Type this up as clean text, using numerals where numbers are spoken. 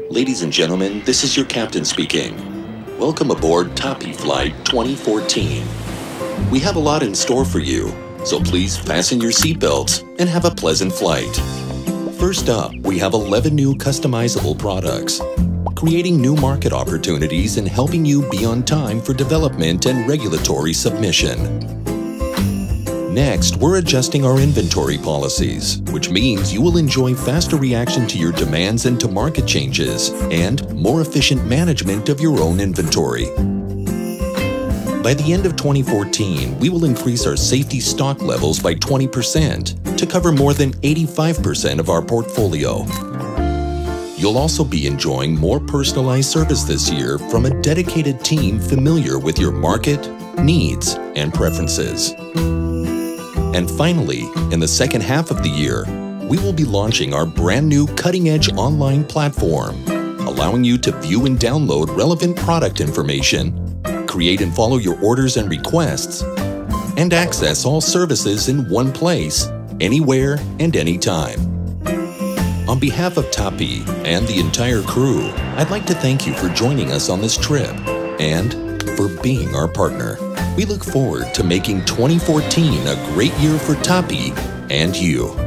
Ladies and gentlemen, this is your captain speaking. Welcome aboard Tapi Flight 2014. We have a lot in store for you, so please fasten your seatbelts and have a pleasant flight. First up, we have 11 new customizable products, creating new market opportunities and helping you be on time for development and regulatory submission. Next, we're adjusting our inventory policies, which means you will enjoy faster reaction to your demands and to market changes, and more efficient management of your own inventory. By the end of 2014, we will increase our safety stock levels by 20% to cover more than 85% of our portfolio. You'll also be enjoying more personalized service this year from a dedicated team familiar with your market, needs, and preferences. And finally, in the second half of the year, we will be launching our brand new cutting-edge online platform, allowing you to view and download relevant product information, create and follow your orders and requests, and access all services in one place, anywhere and anytime. On behalf of Tapi and the entire crew, I'd like to thank you for joining us on this trip and for being our partner. We look forward to making 2014 a great year for Tapi and you.